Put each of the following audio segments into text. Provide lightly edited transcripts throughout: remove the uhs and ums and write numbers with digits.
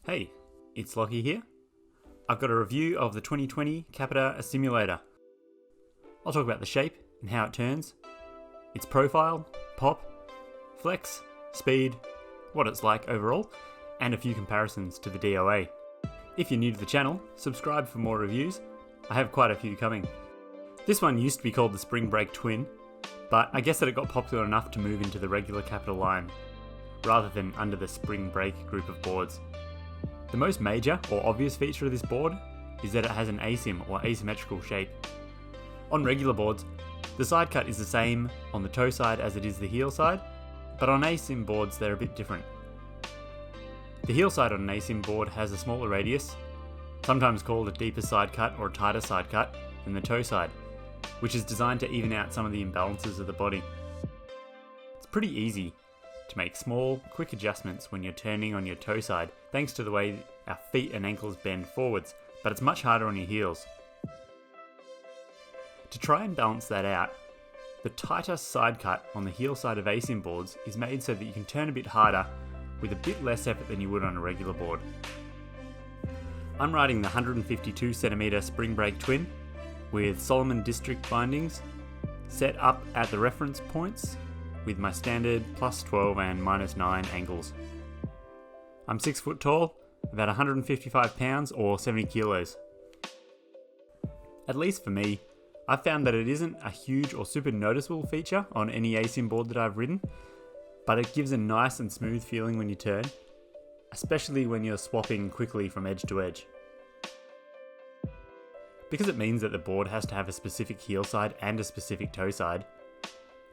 Hey, it's Lockie here. I've got a review of the 2020 Capita Asymulator. I'll talk about the shape and how it turns, its profile, pop, flex, speed, what it's like overall, and a few comparisons to the DOA. If you're new to the channel, subscribe for more reviews. I have quite a few coming. This one used to be called the Spring Break Twin, but I guess that it got popular enough to move into the regular Capita line, rather than under the Spring Break group of boards. The most major or obvious feature of this board is that it has an asym or asymmetrical shape. On regular boards, the side cut is the same on the toe side as it is the heel side, but on asym boards they're a bit different. The heel side on an asym board has a smaller radius, sometimes called a deeper side cut or a tighter side cut than the toe side, which is designed to even out some of the imbalances of the body. It's pretty easy to make small, quick adjustments when you're turning on your toe side thanks to the way our feet and ankles bend forwards, but it's much harder on your heels. To try and balance that out, the tighter side cut on the heel side of asym boards is made so that you can turn a bit harder with a bit less effort than you would on a regular board. I'm riding the 152cm Spring Break Twin with Solomon District bindings set up at the reference points with my standard +12 and -9 angles. I'm 6 foot tall, about 155 pounds or 70 kilos. At least for me, I've found that it isn't a huge or super noticeable feature on any asym board that I've ridden, but it gives a nice and smooth feeling when you turn, especially when you're swapping quickly from edge to edge. Because it means that the board has to have a specific heel side and a specific toe side,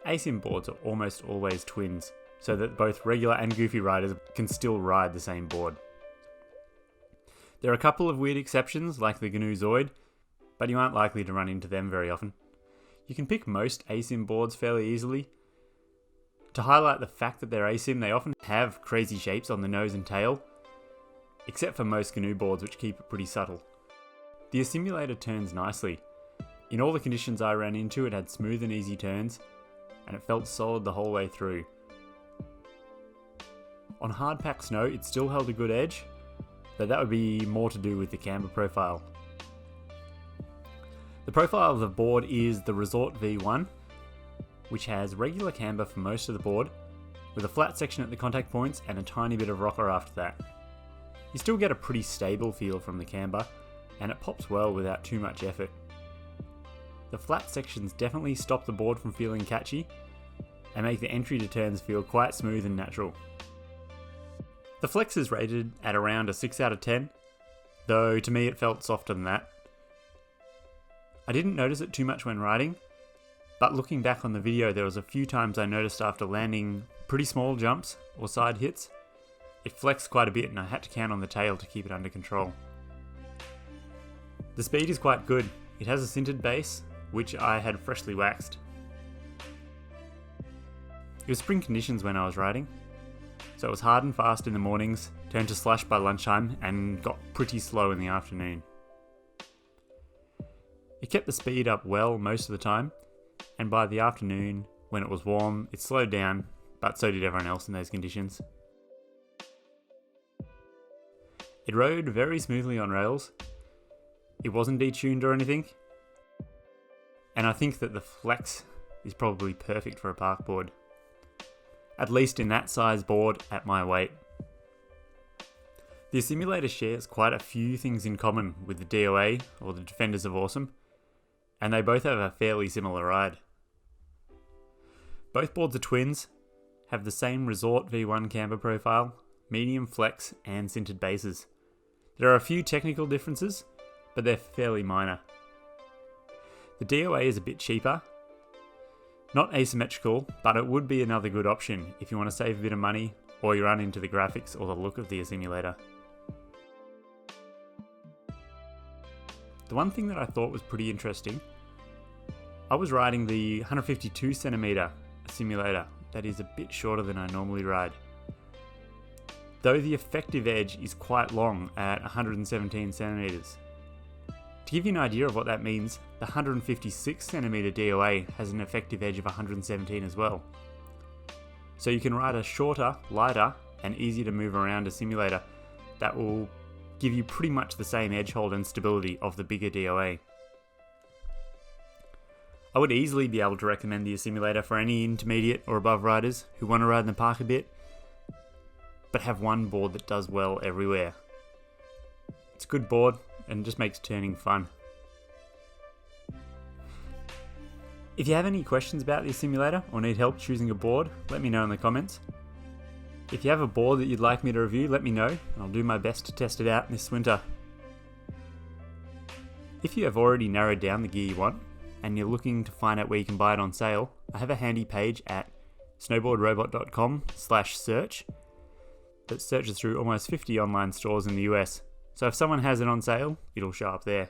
asym boards are almost always twins, so that both regular and goofy riders can still ride the same board. There are a couple of weird exceptions like the GNU Zoid, but you aren't likely to run into them very often. You can pick most asym boards fairly easily. To highlight the fact that they're asym, they often have crazy shapes on the nose and tail, except for most GNU boards which keep it pretty subtle. The Asymulator turns nicely. In all the conditions I ran into, it had smooth and easy turns, and it felt solid the whole way through. On hard-packed snow, it still held a good edge, but that would be more to do with the camber profile. The profile of the board is the Resort V1, which has regular camber for most of the board, with a flat section at the contact points and a tiny bit of rocker after that. You still get a pretty stable feel from the camber, and it pops well without too much effort. The flat sections definitely stop the board from feeling catchy and make the entry to turns feel quite smooth and natural. The flex is rated at around a 6 out of 10, though to me it felt softer than that. I didn't notice it too much when riding, but looking back on the video there was a few times I noticed after landing pretty small jumps or side hits, it flexed quite a bit and I had to count on the tail to keep it under control. The speed is quite good. It has a sintered base, which I had freshly waxed. It was spring conditions when I was riding, so it was hard and fast in the mornings, turned to slush by lunchtime, and got pretty slow in the afternoon. It kept the speed up well most of the time, and by the afternoon, when it was warm, it slowed down, but so did everyone else in those conditions. It rode very smoothly on rails. It wasn't detuned or anything, and I think that the flex is probably perfect for a park board, at least in that size board at my weight. The Asymulator shares quite a few things in common with the DOA or the Defenders of Awesome, and they both have a fairly similar ride. Both boards are twins, have the same Resort V1 camber profile, medium flex and sintered bases. There are a few technical differences, but they're fairly minor. The DOA is a bit cheaper, not asymmetrical, but it would be another good option if you want to save a bit of money or you're into the graphics or the look of the Asymulator. The one thing that I thought was pretty interesting, I was riding the 152cm Asymulator, that is a bit shorter than I normally ride. Though the effective edge is quite long at 117cm. To give you an idea of what that means, the 156cm DOA has an effective edge of 117 as well. So you can ride a shorter, lighter, and easier to move around Asymulator that will give you pretty much the same edge hold and stability of the bigger DOA. I would easily be able to recommend the Asymulator for any intermediate or above riders who want to ride in the park a bit, but have one board that does well everywhere. It's a good board and just makes turning fun. If you have any questions about the Asymulator or need help choosing a board, let me know in the comments. If you have a board that you'd like me to review, let me know, and I'll do my best to test it out this winter. If you have already narrowed down the gear you want, and you're looking to find out where you can buy it on sale, I have a handy page at snowboardrobot.com/search that searches through almost 50 online stores in the US. So if someone has it on sale, it'll show up there.